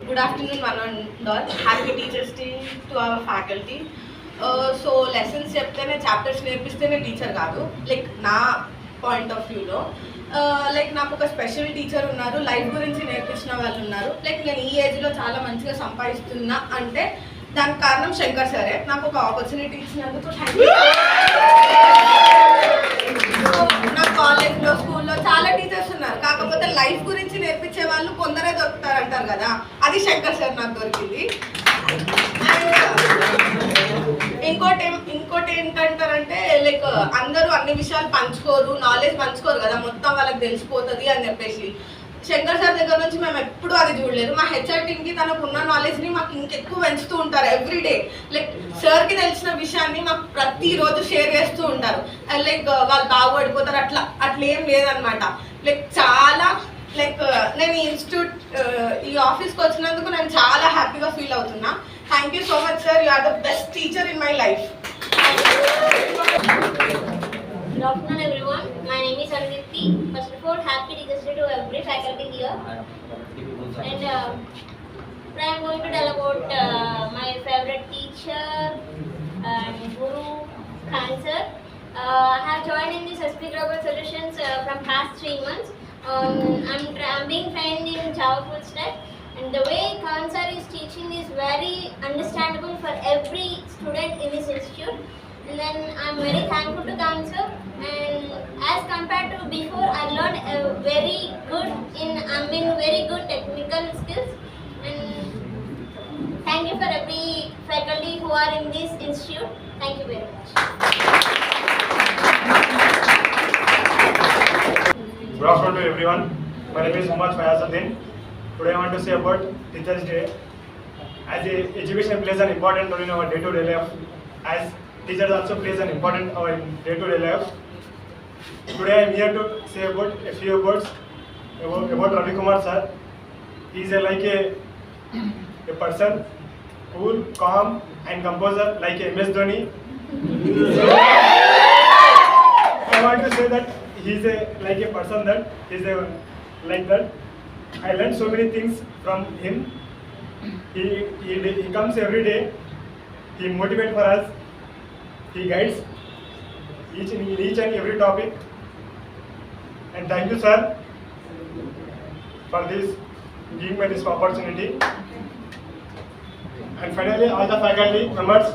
Good afternoon, one and all. Happy Teachers Day to our faculty. So lessons చెప్తేనే chapters నేర్పిస్తేనే teacher కాదు. Like నా point of వ్యూలో like నాకు ఒక special teacher ఉన్నారు, లైఫ్ గురించి నేర్పించిన వాళ్ళు ఉన్నారు. లైక్ నేను ఈ ఏజ్లో చాలా మంచిగా సంపాదిస్తున్నా అంటే దానికి కారణం శంకర్ సరే. నాకు ఒక ఆపర్చునిటీ ఇచ్చినందుకు థ్యాంక్ యూ. నా కాలేజ్లో స్కూల్లో చాలా టీచర్స్ ఉన్నారు, కాకపోతే లైఫ్ గురించి నేర్పించే వాళ్ళు కొందరే దొరుకుతారు అంటారు కదా, అది శంకర్ సార్ నాకు దొరికింది. ఇంకోటి ఏంటంటారంటే లైక్ అందరూ అన్ని విషయాలు పంచుకోరు, నాలెడ్జ్ పంచుకోరు కదా, మొత్తం వాళ్ళకి తెలిసిపోతుంది అని చెప్పేసి శంకర్ సార్ దగ్గర నుంచి మేము ఎప్పుడు అది చూడలేదు. మా హెచ్ఆర్ టీమ్కి తనకు ఉన్న నాలెడ్జ్ని మాకు ఇంకెక్కువ పెంచుతూ ఉంటారు ఎవ్రీడే. లైక్ సార్కి తెలిసిన విషయాన్ని మాకు ప్రతిరోజు షేర్ చేస్తూ ఉంటారు. లైక్ వాళ్ళు బాగుపడిపోతారు అట్లా ఏం లేదనమాట. లైక్ చాలా లైక్ నేను ఈ ఇన్స్టిట్యూట్ ఈ ఆఫీస్కి వచ్చినందుకు నేను చాలా హ్యాపీగా ఫీల్ అవుతున్నా. Thank you so much sir, you are the best teacher in my life. Good afternoon everyone. My name is Anuriti. First of all, happy Teachers Day to every faculty here. And I am going to tell about my favorite teacher and Guru Khan sir. I have joined in this SP Global Solutions from past 3 months. I'm being trained in Java full stack. And the way Khan sir is teaching is very understandable for every student in this institute. And then I'm very thankful to Khan sir. And as compared to before, I learned very good technical skills. And thank you for every faculty who are in this institute. Thank you very much. Good afternoon to everyone. My name is Muhammad Fayazuddin. Today I want to say about Teachers Day. As education plays an important role in our day-to-day life, as teachers also plays an important role in day-to-day life. Today I am here to say about a few words about Ravi Kumar sir. He is like a person, cool, calm and composer like a MS Dhoni. I want to say that he is like a person that is like that. I learned so many things from him. He comes every day. He motivates for us. He guides each and every topic. And thank you, sir, for giving me this opportunity. And finally, all the faculty members,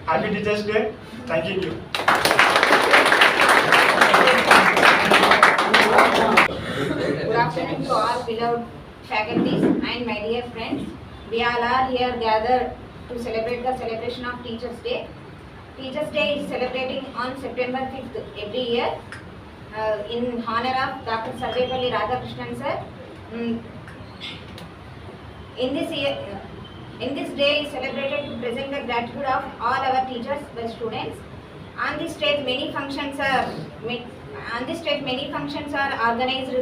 happy Teachers Day. Thanking you. Good afternoon to all beloved faculties and my dear friends. We all are here gathered to celebrate the celebration of Teachers Day. Teachers Day is celebrating on September 5th every year in honor of Dr. Sarvepalli Radhakrishnan sir. In this day is celebrated to present the gratitude of all our teachers, the students. On this stage, many functions are organized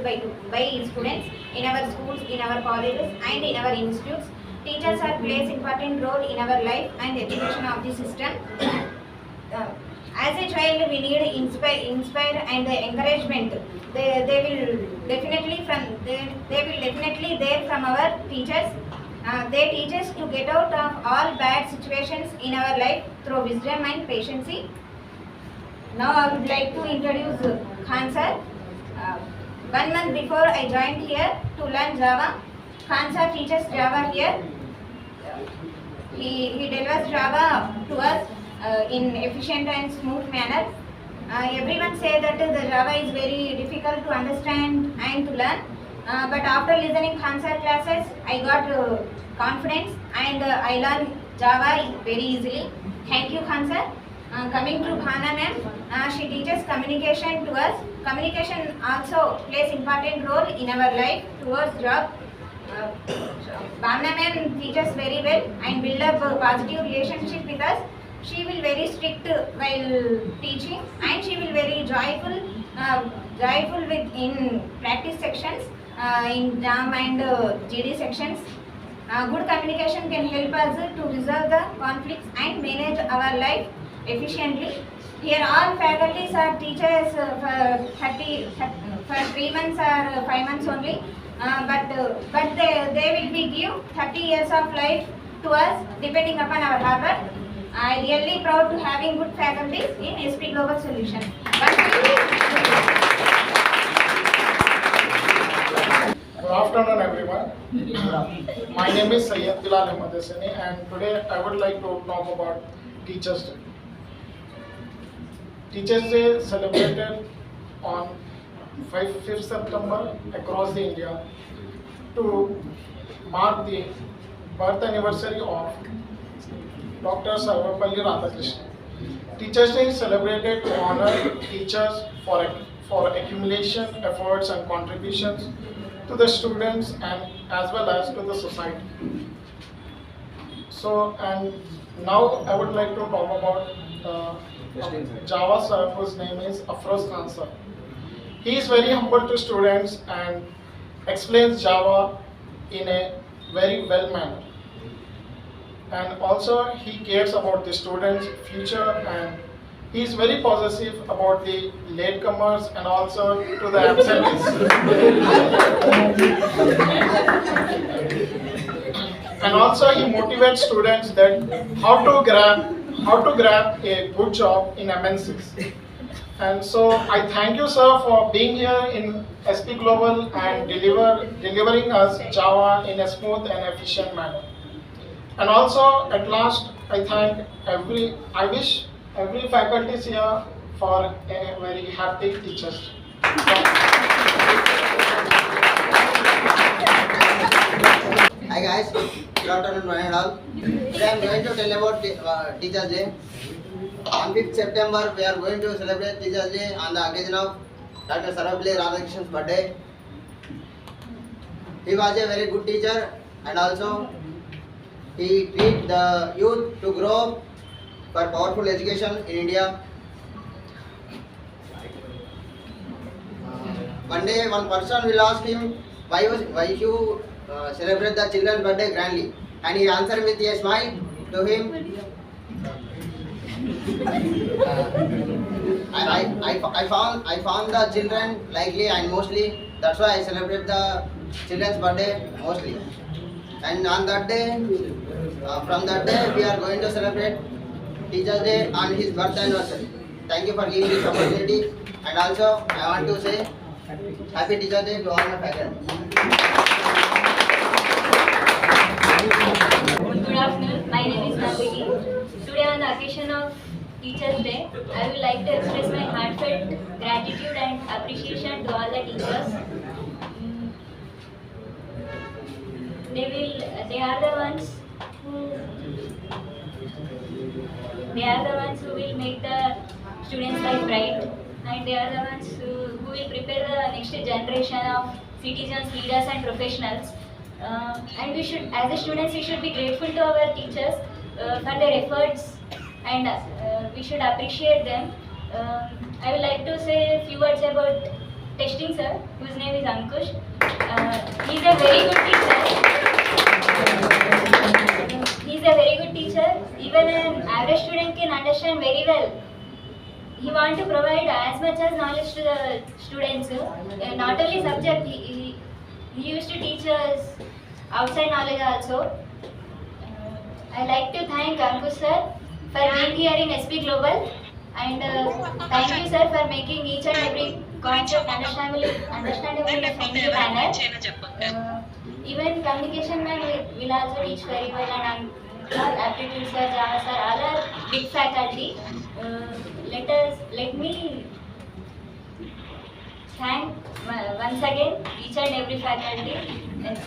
by students in our schools, in our colleges and in our institutes. Teachers are plays important role in our life and education of the system. As a child, we need inspire and encouragement. They will definitely there from our teachers. They teach us to get out of all bad situations in our life through wisdom and patience. Now I would like to introduce Khan sir. 1 month before I joined here to learn Java. Khan sir teaches Java here. He delivers Java to us in efficient and smooth manner. Everyone say that the Java is very difficult to understand and to learn. But after listening Khan sir classes, I got confidence and I learned Java very easily. Thank you, Khan sir. Coming to Bhana ma'am, she teaches communication to us. Communication also plays important role in our life towards job. Bhana ma'am teaches very well and build up a positive relationship with us. She will very strict while teaching and she will very joyful with in practice sections, in JAM and GD sections. Good communication can help us to resolve the conflicts and manage our life efficiently. Here all faculties are teachers for 3 months or 5 months only. but they will be give 30 years of life to us depending upon our hard work. I really proud to having good faculties in SP Global Solutions. Good afternoon, everyone. My name is Sayyid Bilal Ahmed Hassani, and today I would like to talk about Teachers' Day. Teachers' Day celebrated on 5th September across the India to mark the birth anniversary of Dr. Sarvapalli Radhakrishnan. Teachers' Day is celebrated to honor teachers for accumulation, efforts and contributions to the students and as well as to the society. So, and now I would like to talk about Java sir, whose name is Afroz Khan sir. He is very humble to students and explains Java in a very well manner. And also he cares about the students' future, and he is very possessive about the latecomers and also to the absentees. And also he motivates students that how to grab a good job in MNCs. And so I thank you, sir, for being here in SP Global and delivering us Java in a smooth and efficient manner. And also, at last, I wish every faculty is here for a very happy Teachers' Day. Hi guys, good afternoon one and all. Today I am going to tell about Teachers' Day. On 5th September, we are going to celebrate Teachers' Day on the occasion of Dr. Sarvapalli Radhakrishnan's birthday. He was a very good teacher, and also he treated the youth to grow for powerful education in India. One day, one person will ask him, why you celebrate the children's birthday grandly? And he answered with a smile to him, I found the children likely and mostly. That's why I celebrate the children's birthday mostly. And on that day, from that day, we are going to celebrate Teachers' Day on his birth anniversary. Thank you for giving this opportunity. And also, I want to say Happy Teachers' Day to all my faculty. Good afternoon, my name is Navini. Today on the occasion of Teachers' Day, I would like to express my heartfelt gratitude and appreciation to all the teachers. They are the ones who will make the students' life bright, and they are the ones who will prepare the next generation of citizens, leaders and professionals. And we should, as a students, we should be grateful to our teachers for their efforts, and we should appreciate them. I would like to say a few words about testing sir, whose name is Ankush. He is a very good teacher. He is a very good teacher. Even an average student can understand very well. He wants to provide as much as knowledge to the students. Not only subject, he used to teach us outside knowledge also. I like to thank Ankush sir for being here in SP Global, and thank you sir for making each and every concept understandable in a friendly manner. Even communication man will also teach very well, and all aptitude sir, Java sir, all are big faculty. Let me thank once again each and every faculty. And